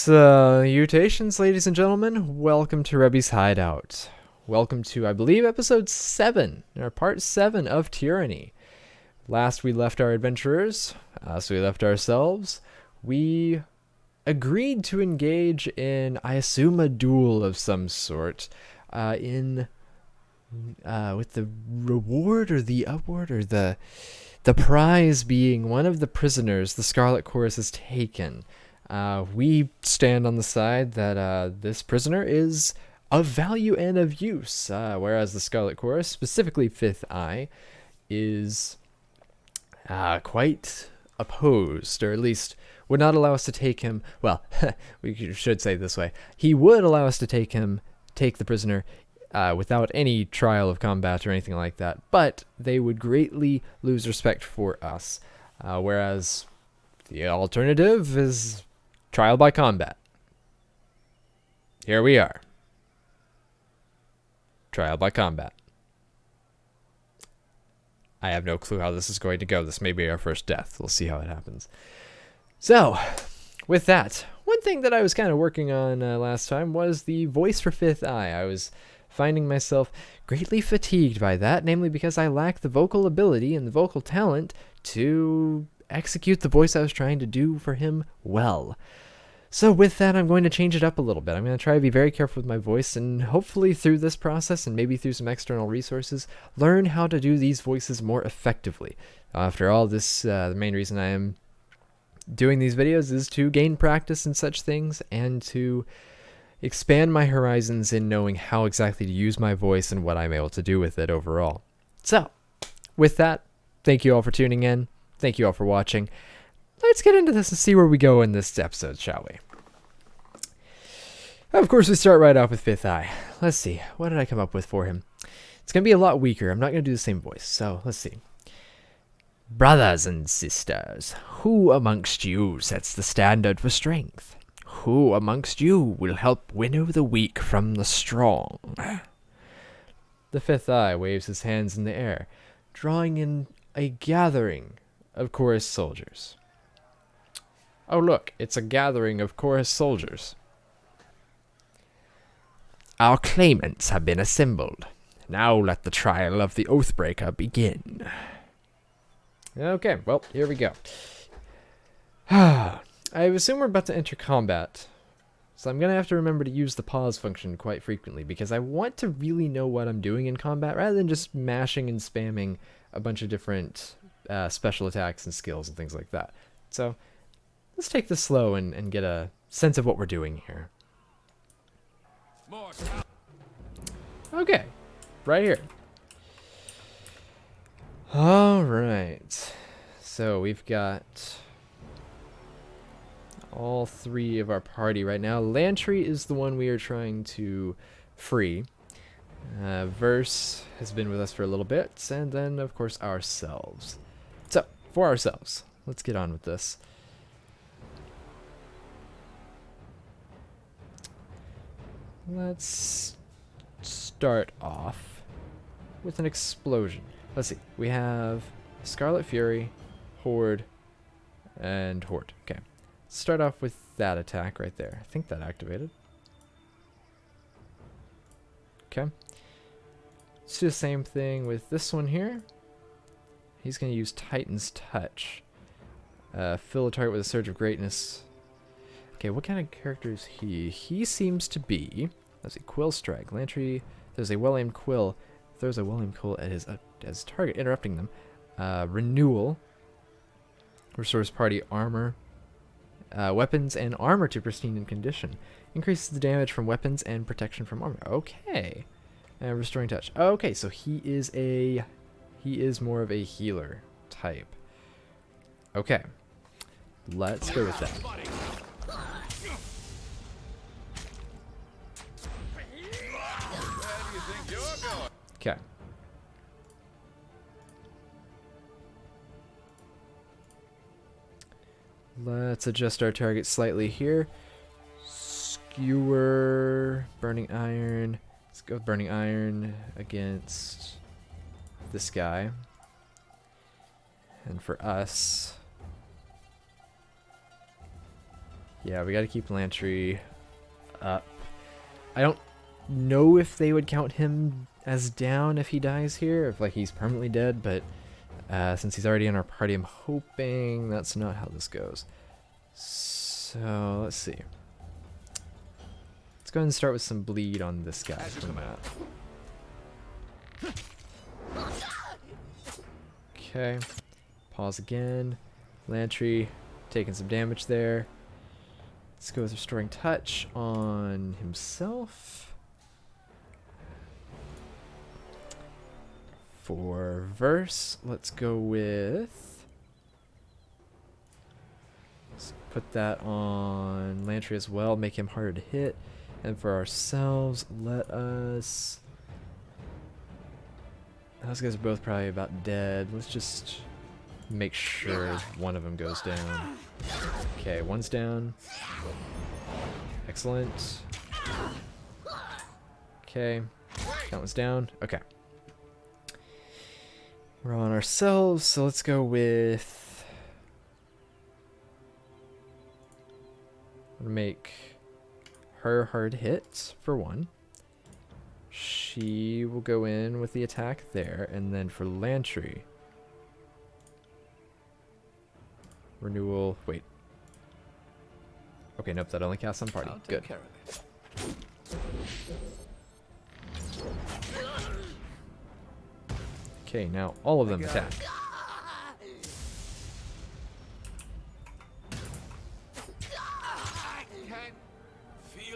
Salutations, ladies and gentlemen. Welcome to Rebby's Hideout. Welcome to, I believe, episode 7, or part 7 of Tyranny. Last we left our adventurers, so we left ourselves. We agreed to engage in, I assume, a duel of some sort, with the reward or the upward or the prize being one of the prisoners the Scarlet Chorus has taken. We stand on the side that this prisoner is of value and of use, whereas the Scarlet Chorus, specifically Fifth Eye, is quite opposed, or at least would not allow us to take him. Well, we should say it this way. He would allow us to take the prisoner without any trial of combat or anything like that, but they would greatly lose respect for us, whereas the alternative is trial by combat. Here we are. Trial by combat. I have no clue how this is going to go. This may be our first death. We'll see how it happens. So, with that, one thing that I was kind of working on last time was the voice for Fifth Eye. I was finding myself greatly fatigued by that, namely because I lack the vocal ability and the vocal talent to execute the voice I was trying to do for him well. So with that, I'm going to change it up a little bit. I'm going to try to be very careful with my voice, and hopefully through this process, and maybe through some external resources, learn how to do these voices more effectively. After all, the main reason I am doing these videos is to gain practice in such things, and to expand my horizons in knowing how exactly to use my voice and what I'm able to do with it overall. So, with that, thank you all for tuning in. Thank you all for watching. Let's get into this and see where we go in this episode, shall we? Of course, we start right off with Fifth Eye. Let's see. What did I come up with for him? It's going to be a lot weaker. I'm not going to do the same voice, so let's see. Brothers and sisters, who amongst you sets the standard for strength? Who amongst you will help winnow the weak from the strong? The Fifth Eye waves his hands in the air, drawing in a gathering of chorus soldiers. Oh look, it's a gathering of chorus soldiers. Our claimants have been assembled. Now let the trial of the Oathbreaker begin. Okay, well, here we go. I assume we're about to enter combat, so I'm going to have to remember to use the pause function quite frequently, because I want to really know what I'm doing in combat, rather than just mashing and spamming a bunch of different special attacks and skills and things like that. So let's take this slow and get a sense of what we're doing here. Okay, right here. Alright, so we've got all three of our party right now. Lantry is the one we are trying to free. Verse has been with us for a little bit, and then of course ourselves. So, for ourselves, let's get on with this. Let's start off with an explosion. Let's see. We have Scarlet Fury, Horde, and Horde. Okay. Let's start off with that attack right there. I think that activated. Okay. Let's do the same thing with this one here. He's going to use Titan's Touch. Fill a target with a surge of greatness. Okay, what kind of character is he? He seems to be... Let's see, Quill Strike. Lantry, there's a well-aimed quill. Throws a well-aimed quill at his target, interrupting them. Renewal. Restores party armor. Weapons and armor to pristine condition. Increases the damage from weapons and protection from armor. Okay. Restoring touch. Okay, so he is more of a healer type. Okay. Let's go with that. Okay. Let's adjust our target slightly here. Skewer, Burning Iron. Let's go with Burning Iron against this guy. And for us, Yeah, we gotta keep Lantry up. I don't know if they would count him as down if he dies here, if like he's permanently dead, but since he's already in our party, I'm hoping that's not how this goes. So, let's see. Let's go ahead and start with some bleed on this guy. Okay. Pause again. Lantry taking some damage there. Let's go with Restoring Touch on himself. For Verse, let's go with... Let's put that on Lantry as well, make him harder to hit. And for ourselves, let us... Those guys are both probably about dead. Let's just make sure one of them goes down. Okay, one's down. Excellent. Okay, that one's down. Okay. We're on ourselves, so let's go with... make her hard hit for one. She will go in with the attack there, and then for Lantry... Renewal, wait. Okay, nope, that only casts on party. Good. Okay, now all of them attack.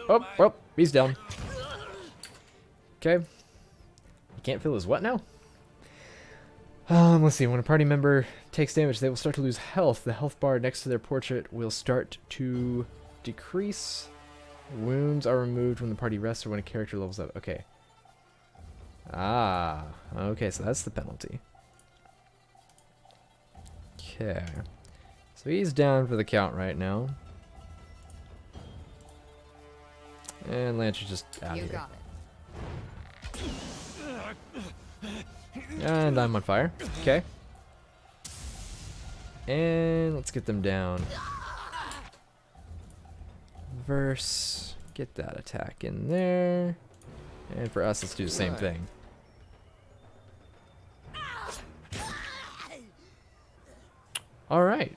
Oh, well, he's down. Okay. You can't feel his what now? Let's see. When a party member takes damage, they will start to lose health. The health bar next to their portrait will start to decrease. Wounds are removed when the party rests or when a character levels up. Okay. Ah. Okay, so that's the penalty. Okay. So he's down for the count right now. And Lantry's just out here. Got it. And I'm on fire. Okay. And let's get them down. Verse. Get that attack in there. And for us, let's do the same thing. Alright.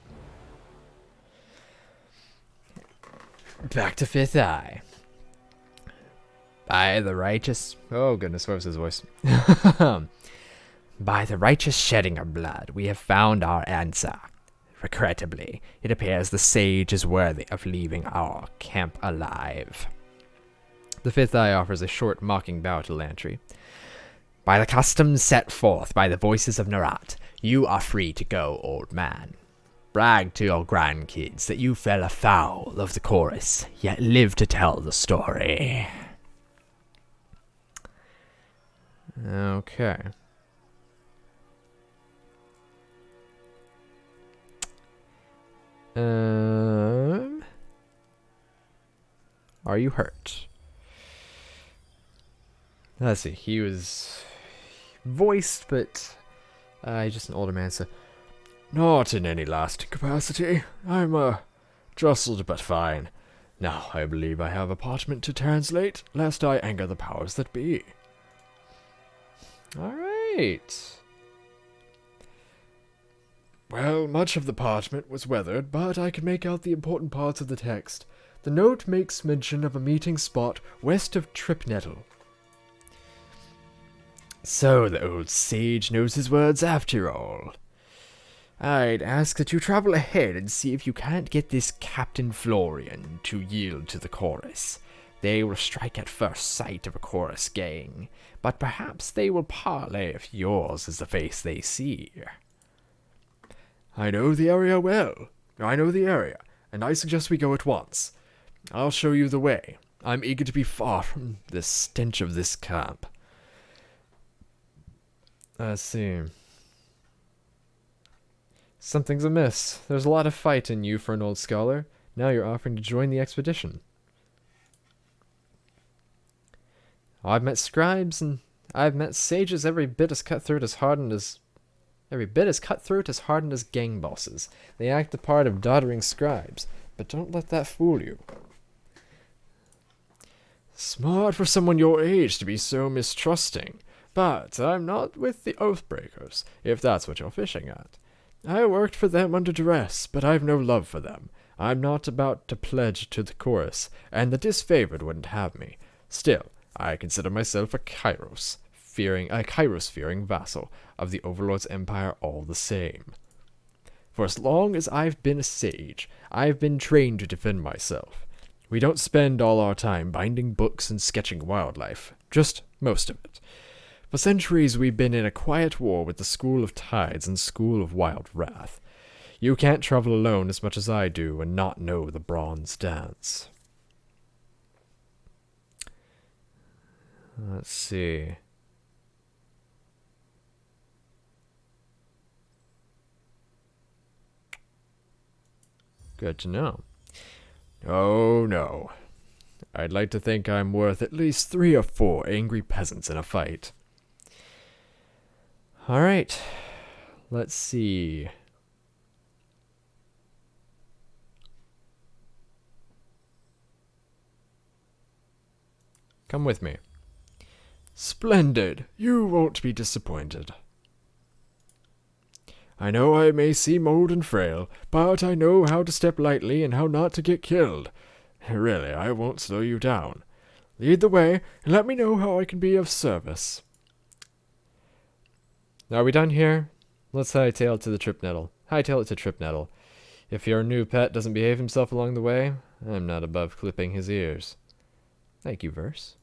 Back to Fifth Eye. By the righteous... Oh goodness, what was his voice? By the righteous shedding of blood, we have found our answer. Regrettably, it appears the sage is worthy of leaving our camp alive. The Fifth Eye offers a short, mocking bow to Lantry. By the customs set forth by the voices of Narat, you are free to go, old man. Brag to your grandkids that you fell afoul of the chorus, yet live to tell the story. Okay. Are you hurt? Let's see. He was voiced, but he's just an older man, so not in any lasting capacity. I'm jostled but fine. Now I believe I have a parchment to translate, lest I anger the powers that be. Alright. Well, much of the parchment was weathered, but I could make out the important parts of the text. The note makes mention of a meeting spot west of Tripnettle. So the old sage knows his words after all. I'd ask that you travel ahead and see if you can't get this Captain Florian to yield to the chorus. They will strike at first sight of a chorus gang, but perhaps they will parley if yours is the face they see. I know the area well. I know the area, and I suggest we go at once. I'll show you the way. I'm eager to be far from the stench of this camp. Let's see. Something's amiss. There's a lot of fight in you for an old scholar. Now you're offering to join the expedition. I've met scribes and I've met sages every bit as cutthroat as hardened as gang bosses. They act the part of doddering scribes, but don't let that fool you. Smart for someone your age to be so mistrusting, but I'm not with the Oathbreakers, if that's what you're fishing at. I worked for them under duress, but I've no love for them. I'm not about to pledge to the chorus, and the disfavored wouldn't have me. Still, I consider myself a Kairos-fearing vassal of the Overlord's empire all the same. For as long as I've been a sage, I've been trained to defend myself. We don't spend all our time binding books and sketching wildlife, just most of it. For centuries we've been in a quiet war with the School of Tides and School of Wild Wrath. You can't travel alone as much as I do and not know the Bronze Dance. Let's see. Good to know. Oh no. I'd like to think I'm worth at least 3 or 4 angry peasants in a fight. Alright. Let's see. Come with me. Splendid. You won't be disappointed. I know I may seem old and frail, but I know how to step lightly and how not to get killed. Really, I won't slow you down. Lead the way, and let me know how I can be of service. Are we done here? Let's hightail it to the Tripnettle. Hightail it to Tripnettle. If your new pet doesn't behave himself along the way, I'm not above clipping his ears. Thank you, Verse.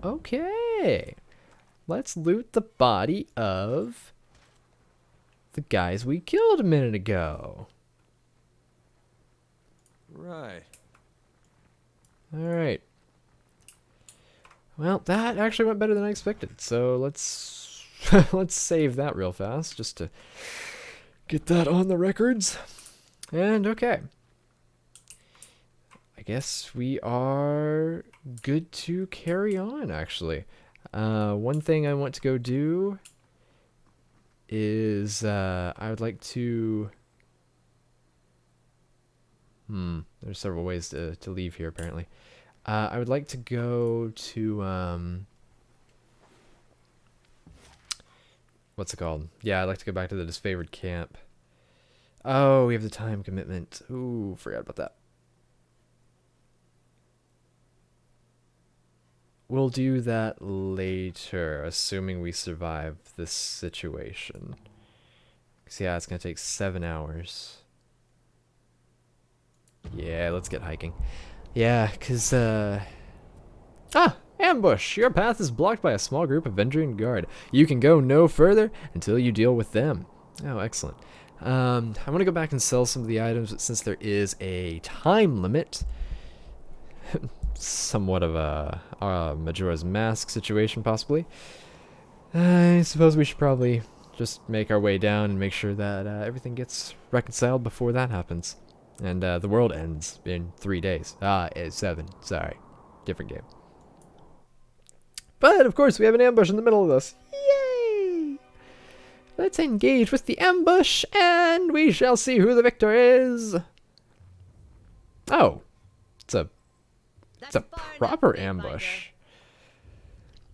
Okay. Let's loot the body of the guys we killed a minute ago. Right. Alright. Well, that actually went better than I expected. So let's let's save that real fast just to get that on the records. And okay. I guess we are good to carry on, actually. One thing I want to go do is I would like to... there's several ways to leave here, apparently. I would like to go to... what's it called? Yeah, I'd like to go back to the disfavored camp. Oh, we have the time commitment. Ooh, forgot about that. We'll do that later, assuming we survive this situation. Because, yeah, it's going to take 7 hours. Yeah, let's get hiking. Yeah, because, ambush! Your path is blocked by a small group of Vendrian Guard. You can go no further until you deal with them. Oh, excellent. I want to go back and sell some of the items, but since there is a time limit... somewhat of a Majora's Mask situation, possibly. I suppose we should probably just make our way down and make sure that everything gets reconciled before that happens. And the world ends in 3 days. It's 7. Sorry. Different game. But, of course, we have an ambush in the middle of this. Yay! Let's engage with the ambush, and we shall see who the victor is. Oh. It's a proper ambush.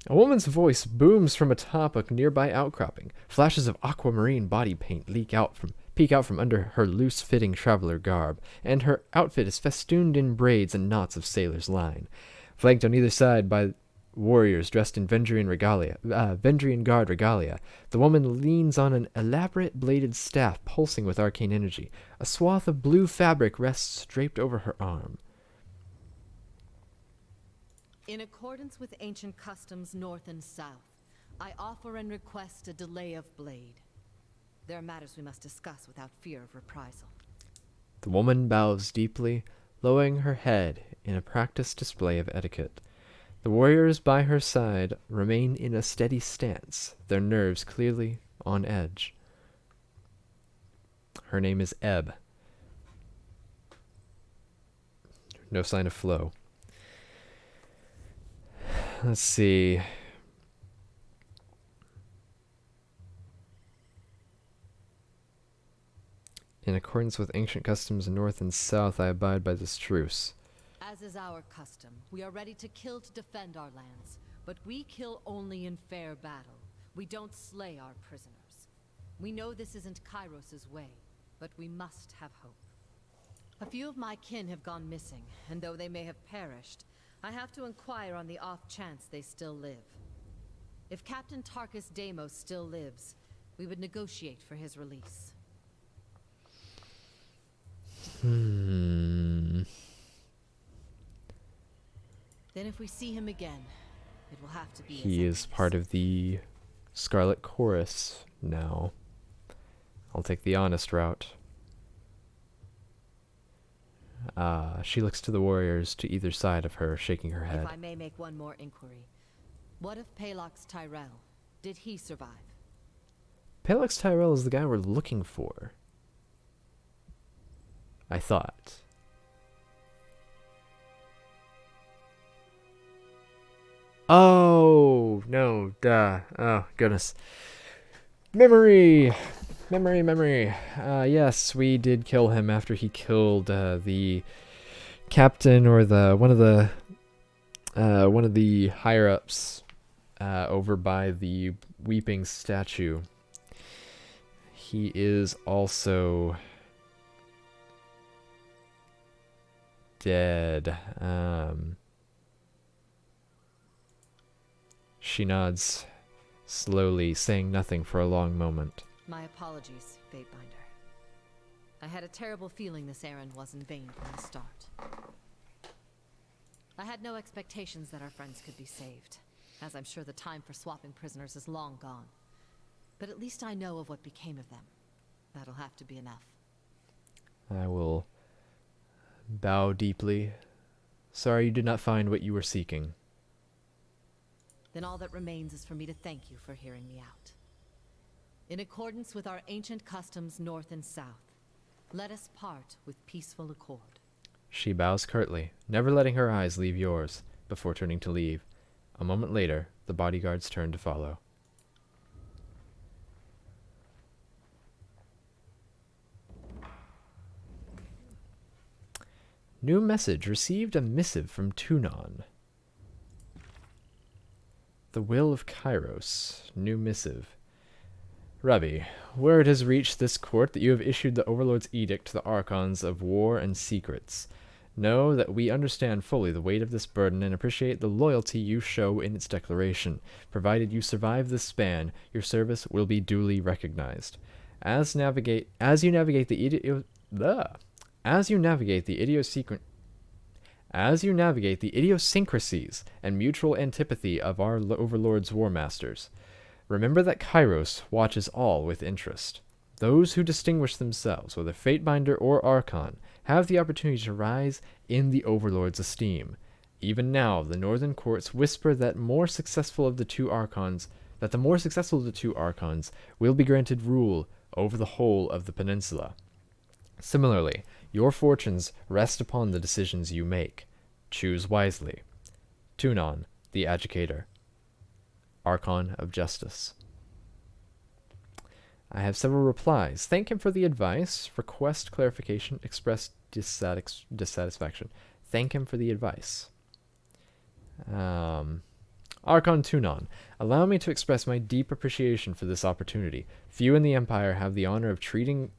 A woman's voice booms from atop a nearby outcropping. Flashes of aquamarine body paint peek out from under her loose-fitting traveler garb, and her outfit is festooned in braids and knots of sailor's line. Flanked on either side by warriors dressed in Vendrian Guard regalia, the woman leans on an elaborate bladed staff pulsing with arcane energy. A swath of blue fabric rests draped over her arm. In accordance with ancient customs north and south, I offer and request a delay of blade. There are matters we must discuss without fear of reprisal. The woman bows deeply, lowering her head in a practiced display of etiquette. The warriors by her side remain in a steady stance, their nerves clearly on edge. Her name is Ebb. No sign of Flo. Let's see. In accordance with ancient customs north and south, I abide by this truce. As is our custom, we are ready to kill to defend our lands, but we kill only in fair battle. We don't slay our prisoners. We know this isn't Kairos' way, but we must have hope. A few of my kin have gone missing, and though they may have perished, I have to inquire on the off chance they still live. If Captain Tarkus Deimos still lives, we would negotiate for his release. Then if we see him again, it will have to be He is part of the Scarlet Chorus now. I'll take the honest route. She looks to the warriors to either side of her, shaking her head. If I may make one more inquiry. What of Palox Tyrell? Did he survive? Palox Tyrell is the guy we're looking for. I thought. Oh, no, duh. Oh, goodness. Memory! Yes, we did kill him after he killed the captain or one of the higher ups over by the weeping statue. He is also dead. She nods slowly, saying nothing for a long moment. My apologies, Fatebinder. I had a terrible feeling this errand was in vain from the start. I had no expectations that our friends could be saved, as I'm sure the time for swapping prisoners is long gone. But at least I know of what became of them. That'll have to be enough. I will bow deeply. Sorry you did not find what you were seeking. Then all that remains is for me to thank you for hearing me out. In accordance with our ancient customs north and south, let us part with peaceful accord. She bows curtly, never letting her eyes leave yours, before turning to leave. A moment later, the bodyguards turn to follow. New message. Received a missive from Tunon. The will of Kairos. New missive. Rebbe, word has reached this court that you have issued the Overlord's edict to the Archons of War and Secrets. Know that we understand fully the weight of this burden and appreciate the loyalty you show in its declaration. Provided you survive this span, your service will be duly recognized. As you navigate the idiosyncrasies and mutual antipathy of our Overlord's War Masters, remember that Kairos watches all with interest. Those who distinguish themselves, whether Fatebinder or Archon, have the opportunity to rise in the Overlord's esteem. Even now, the Northern Courts whisper that the more successful of the two Archons will be granted rule over the whole of the peninsula. Similarly, your fortunes rest upon the decisions you make. Choose wisely. Tunon, the Adjudicator. Archon of Justice. I have several replies. Thank him for the advice. Request clarification. Express dissatisfaction. Thank him for the advice. Archon Tunon. Allow me to express my deep appreciation for this opportunity. Few in the Empire have the honor of treating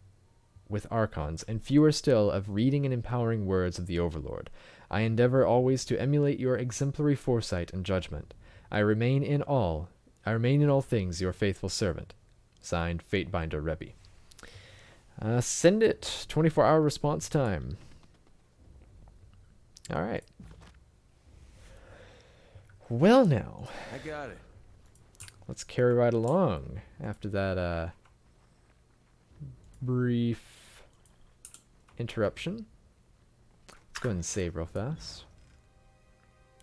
with Archons, and fewer still of reading and empowering words of the Overlord. I endeavor always to emulate your exemplary foresight and judgment. I remain in all things your faithful servant. Signed, Fatebinder Rebbe. Send it. 24-hour response time. All right. Well, now. I got it. Let's carry right along after that brief interruption. Let's go ahead and save real fast.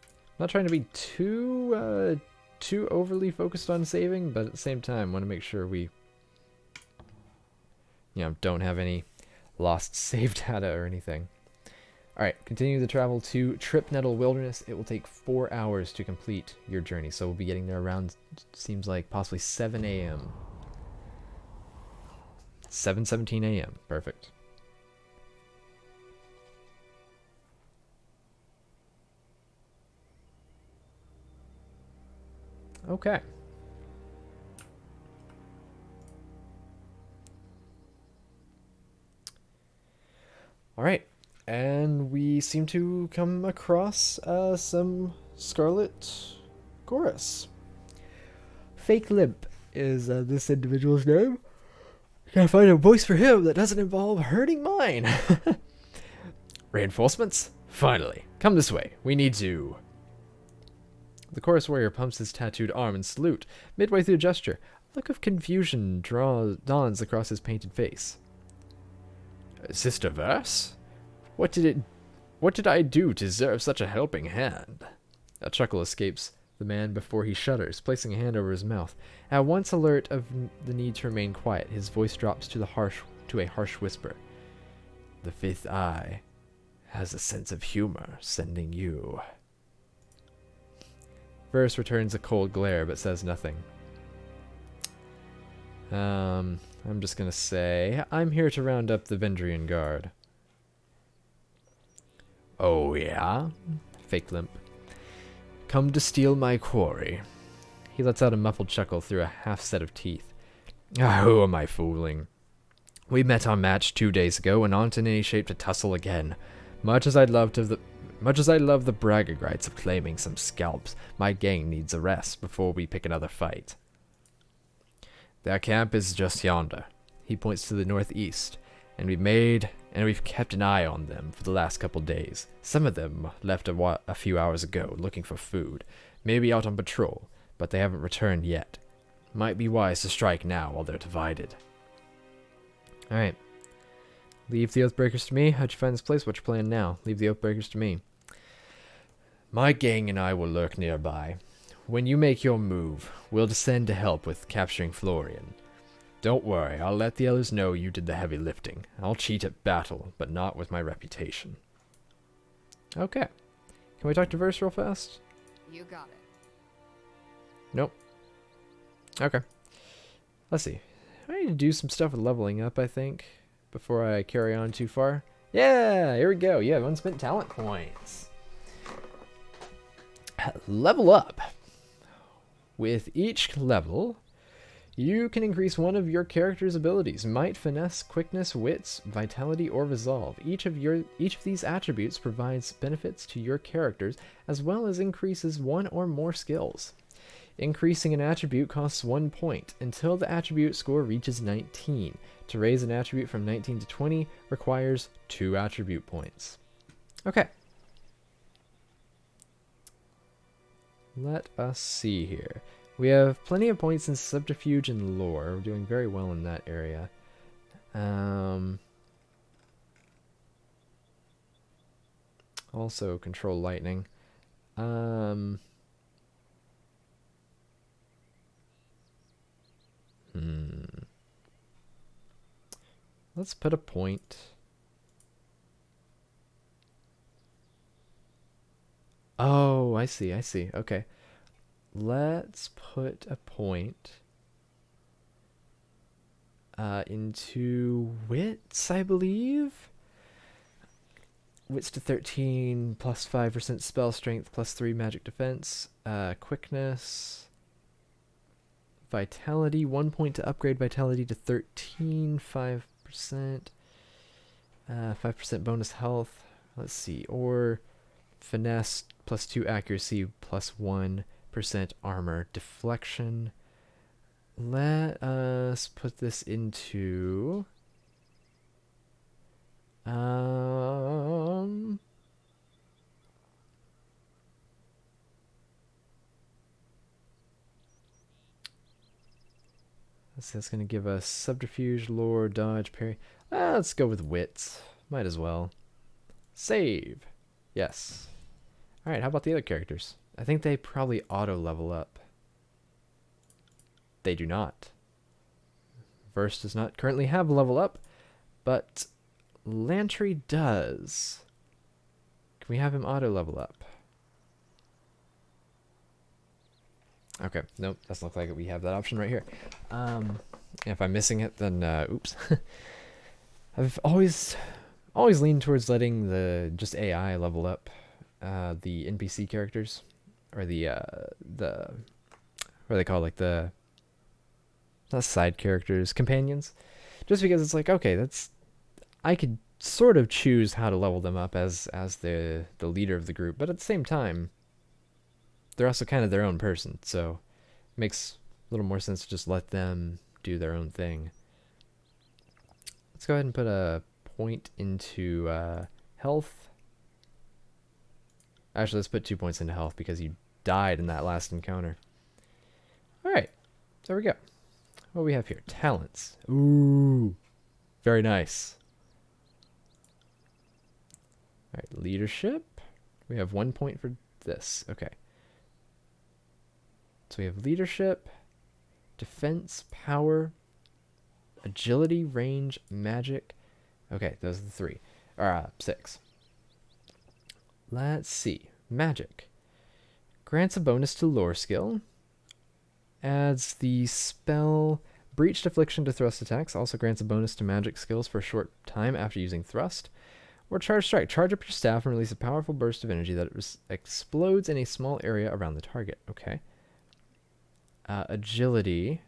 I'm not trying to be too overly focused on saving, but at the same time, want to make sure we, don't have any lost save data or anything. All right, continue the travel to Tripnettle Wilderness. It will take 4 hours to complete your journey, so we'll be getting there around, seems like possibly 7 a.m. 7:17 a.m. Perfect. Okay. All right. And we seem to come across some Scarlet Chorus. Fake Limp is this individual's name. Gotta find a voice for him that doesn't involve hurting mine. Reinforcements? Finally. Come this way. We need to... The chorus warrior pumps his tattooed arm in salute. Midway through the gesture, a look of confusion dawns across his painted face. Sister Verse? What did I do to deserve such a helping hand? A chuckle escapes the man before he shudders, placing a hand over his mouth. At once alert of the need to remain quiet, his voice drops to a harsh whisper. The fifth eye has a sense of humor, sending you. Verse returns a cold glare, but says nothing. I'm just gonna say, I'm here to round up the Vendrian Guard. Oh yeah? Fake Limp. Come to steal my quarry. He lets out a muffled chuckle through a half set of teeth. Who am I fooling? We met our match 2 days ago and aren't in any shape to tussle again. Much as I love the bragging rights of claiming some scalps, my gang needs a rest before we pick another fight. Their camp is just yonder. He points to the northeast, and we've kept an eye on them for the last couple days. Some of them left a few hours ago looking for food, maybe out on patrol, but they haven't returned yet. Might be wise to strike now while they're divided. Alright. Leave the Oathbreakers to me. How'd you find this place? What's your plan now? Leave the Oathbreakers to me. My gang and I will lurk nearby. When you make your move, we'll descend to help with capturing Florian. Don't worry, I'll let the others know you did the heavy lifting. I'll cheat at battle, but not with my reputation. Okay. Can we talk to Verse real fast? You got it. Nope. Okay. Let's see. I need to do some stuff with leveling up, I think, before I carry on too far. Yeah, here we go. You have unspent talent points. Level up. With each level, you can increase one of your character's abilities: might, finesse, quickness, wits, vitality, or resolve. Each of these attributes provides benefits to your characters, as well as increases one or more skills. Increasing an attribute costs 1 point until the attribute score reaches 19. To raise an attribute from 19 to 20 requires 2 attribute points. Okay. Let us see here. We have plenty of points in subterfuge and lore. We're doing very well in that area. Also control lightning. Let's put a point. Oh, I see. Okay. Let's put a point into wits, I believe. Wits to 13, plus 5% spell strength, plus 3 magic defense, quickness, vitality, 1 point to upgrade vitality to 13, 5%, 5% bonus health. Let's see, or finesse, plus 2 accuracy, plus 1% armor deflection. Let us put this into let's see, that's going to give us subterfuge, lore, dodge, parry. Let's go with wits. Might as well. Save. Yes. Alright, how about the other characters? I think they probably auto level up. They do not. Verse does not currently have a level up, but Lantry does. Can we have him auto level up? Okay, nope, doesn't look like it. We have that option right here. If I'm missing it, then oops. I've always leaned towards letting the just AI level up the NPC characters, or the what do they call, like, the not side characters, companions, just because it's like, okay, I could sort of choose how to level them up as the leader of the group, but at the same time, they're also kind of their own person, so it makes a little more sense to just let them do their own thing. Let's go ahead and put a point into health. Actually, let's put 2 points into health because you died in that last encounter. Alright, so there we go. What do we have here? Talents. Ooh, very nice. Alright, leadership. We have 1 point for this. Okay. So we have leadership, defense, power, agility, range, magic. Okay, those are the 3. Or 6. Let's see. Magic. Grants a bonus to lore skill. Adds the spell Breached Affliction to thrust attacks. Also grants a bonus to magic skills for a short time after using thrust. Or Charge Strike. Charge up your staff and release a powerful burst of energy that explodes in a small area around the target. Okay. Agility.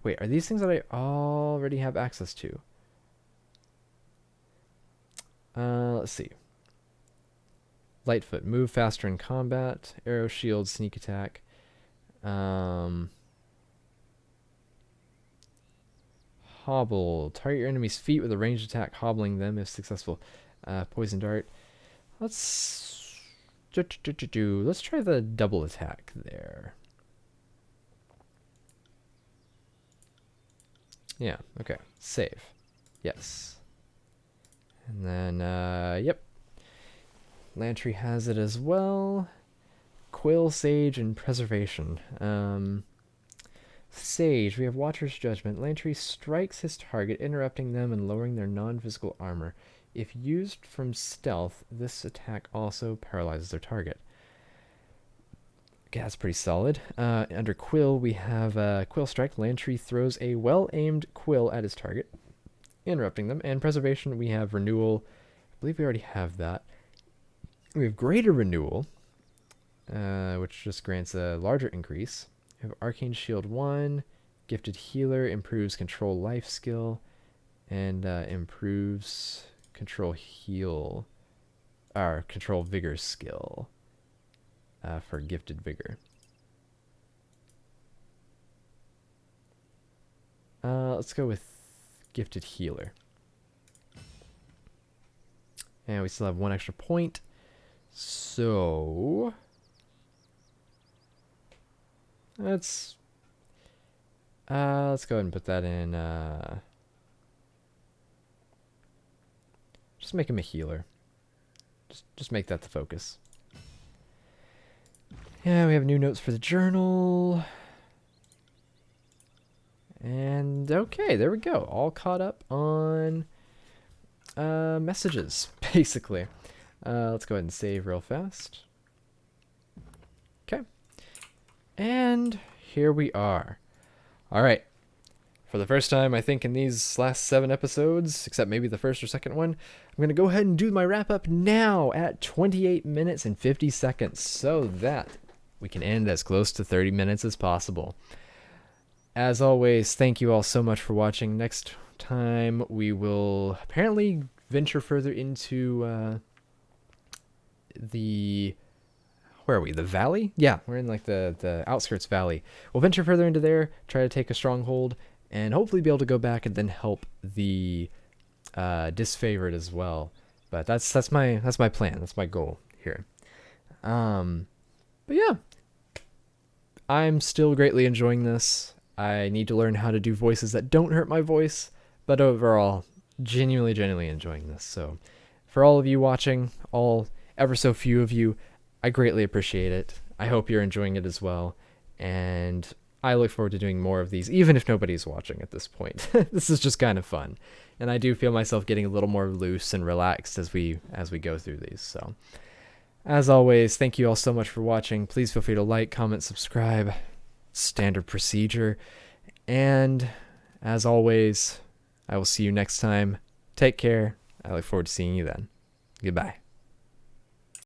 Wait, are these things that I already have access to? Let's see. Lightfoot. Move faster in combat. Arrow, shield, sneak attack. Hobble. Target your enemy's feet with a ranged attack, hobbling them if successful. Poison dart. Let's try the double attack there. Yeah, okay. Save. Yes. And then, yep. Lantry has it as well. Quill, Sage, and Preservation. Sage, we have Watcher's Judgment. Lantry strikes his target, interrupting them and lowering their non-physical armor. If used from stealth, this attack also paralyzes their target. Okay, that's pretty solid. Under Quill, we have Quill Strike. Lantry throws a well-aimed quill at his target, interrupting them. And Preservation, we have Renewal. I believe we already have that. We have Greater Renewal, which just grants a larger increase. We have Arcane Shield 1. Gifted Healer improves Control Life skill, and improves Control Heal, or Control Vigor skill. For Gifted Vigor. Let's go with Gifted Healer. And we still have 1 extra point. So let's go ahead and put that in. Just make him a healer. Just make that the focus. Yeah, we have new notes for the journal. And okay, there we go. All caught up on messages, basically. Let's go ahead and save real fast. Okay. And here we are. All right. For the first time, I think, in these last 7 episodes, except maybe the first or second one, I'm going to go ahead and do my wrap-up now at 28 minutes and 50 seconds so that we can end as close to 30 minutes as possible. As always, thank you all so much for watching. Next time, we will apparently venture further into where are we? The valley? Yeah, we're in like the outskirts valley. We'll venture further into there, try to take a stronghold, and hopefully be able to go back and then help the disfavored as well. But that's my plan. That's my goal here. But yeah, I'm still greatly enjoying this. I need to learn how to do voices that don't hurt my voice, but overall, genuinely enjoying this. So for all of you watching, all ever so few of you, I greatly appreciate it. I hope you're enjoying it as well, and I look forward to doing more of these, even if nobody's watching at this point. This is just kind of fun, and I do feel myself getting a little more loose and relaxed as we go through these. So As always, thank you all so much for watching. Please feel free to like, comment, subscribe. Standard procedure. And as always, I will see you next time. Take care. I look forward to seeing you then. Goodbye.